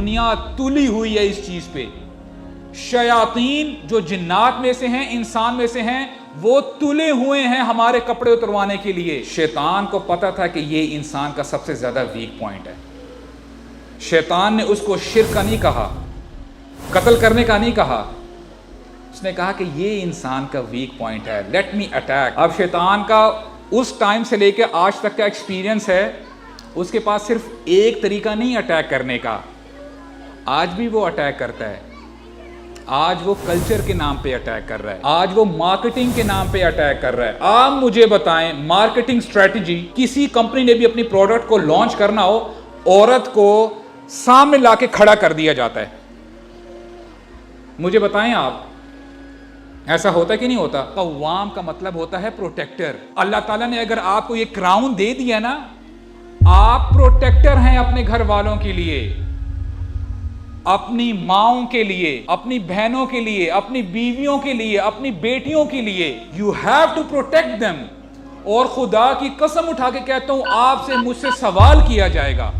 दुनिया तुली हुई है इस चीज पे। शयातीन जो जिन्नात में से हैं, इंसान में से हैं, वो तुले हुए हैं हमारे कपड़े उतरवाने के लिए। शैतान को पता था कि ये इंसान का सबसे ज्यादा वीक पॉइंट है। शैतान ने उसको शिर्क का नहीं कहा, कत्ल करने का नहीं कहा, उसने कहा कि ये इंसान का वीक पॉइंट है, लेट मी अटैक। अब शैतान का उस टाइम से लेकर आज तक का एक्सपीरियंस है, उसके पास सिर्फ एक तरीका नहीं अटैक करने का, आज भी वो अटैक करता है। आज वो कल्चर के नाम पे अटैक कर रहा है, आज वो मार्केटिंग के नाम पे अटैक कर रहा है। आप मुझे बताएं, मार्केटिंग स्ट्रेटजी, किसी कंपनी ने भी अपनी प्रोडक्ट को लॉन्च करना हो, औरत को सामने लाके खड़ा कर दिया जाता है। मुझे बताएं आप, ऐसा होता कि नहीं होता? कव्वाम का मतलब होता है प्रोटेक्टर। अल्लाह ताला ने अगर आपको ये क्राउन दे दिया ना, आप प्रोटेक्टर हैं अपने घर वालों के लिए, अपनी माओं के लिए, अपनी बहनों के लिए, अपनी बीवियों के लिए, अपनी बेटियों के लिए। You have to protect them. और खुदा की कसम उठा के कहता हूं, आपसे मुझसे सवाल किया जाएगा,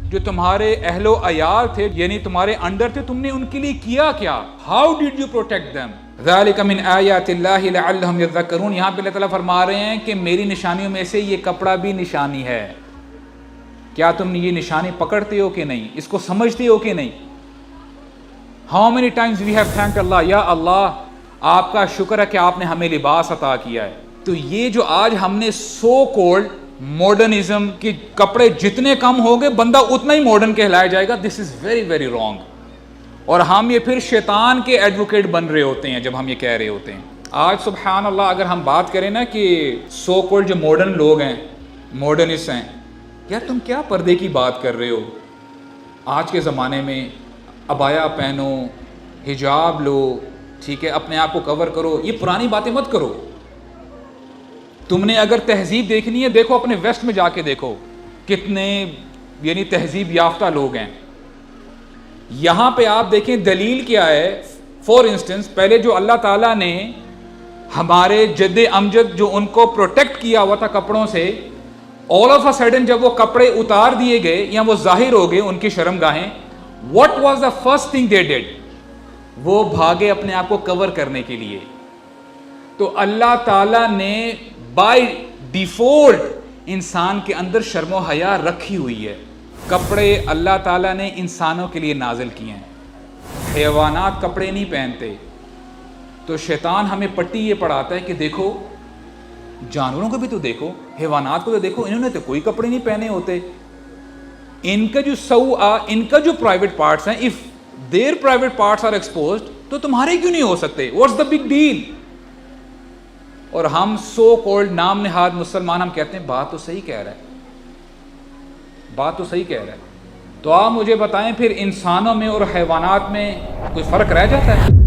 जो तुम्हारे अहलो अयाल थे, यानी तुम्हारे अंडर थे, तुमने उनके लिए किया क्या? How did you protect them? ज़ालिका मिन आयातिल्लाहि लअल्लहुम यज़क्करून। यहाँ पे अल्लाह ताला फरमा रहे हैं कि मेरी निशानियों में से ये कपड़ा भी निशानी है। क्या तुम ये निशानी पकड़ते हो कि नहीं? इसको समझते हो कि नहीं? How many times we have thanked Allah, या अल्लाह आपका शुक्र है कि आपने हमें लिबास अता किया है। तो ये जो आज हमने सो कॉल्ड मॉडर्निज्म के कपड़े जितने कम होंगे बंदा उतना ही मॉडर्न कहलाया जाएगा, this is very very wrong. और हम ये फिर शैतान के एडवोकेट बन रहे होते हैं जब हम ये कह रहे होते हैं। आज सुभान अल्लाह, अगर हम बात करें ना कि सो कॉल्ड जो मॉडर्न लोग हैं, मॉडर्निस्ट हैं, यार तुम क्या पर्दे की बात कर रहे हो? आज के ज़माने में अबाया पहनो, हिजाब लो, ठीक है, अपने आप को कवर करो, ये पुरानी बातें मत करो। तुमने अगर तहजीब देखनी है, देखो अपने वेस्ट में जाके देखो, कितने यानी तहजीब याफ्ता लोग हैं। यहाँ पे आप देखें दलील क्या है। फॉर इंस्टेंस, पहले जो अल्लाह ताला ने हमारे जद्दे अमजद जो उनको प्रोटेक्ट किया हुआ था कपड़ों से, ऑल ऑफ अ सडन जब वो कपड़े उतार दिए गए या वो जाहिर हो गए उनकी शर्मगाहें, what was the first thing they did? वो भागे अपने आप को कवर करने के लिए। तो अल्लाह ताला ने बाय डिफॉल्ट इंसान के अंदर शर्मो हया रखी हुई है। कपड़े अल्लाह ताला ने इंसानों के लिए नाजिल किए हैं, हैवानात कपड़े नहीं पहनते। तो शैतान हमें पट्टी ये पढ़ाता है कि देखो जानवरों को भी तो देखो, हैवानात को तो देखो, इन्होंने तो कोई कपड़े नहीं पहने होते। इनका जो इनका जो प्राइवेट पार्ट्स हैं, if their private parts are exposed, तो तुम्हारे क्यों नहीं हो सकते? What's the big deal? और हम सो कॉल्ड नाम निहाद मुसलमान, हम कहते हैं बात तो सही कह रहा है, बात तो सही कह रहा है। तो आप मुझे बताएं, फिर इंसानों में और हैवानात में कोई फर्क रह जाता है?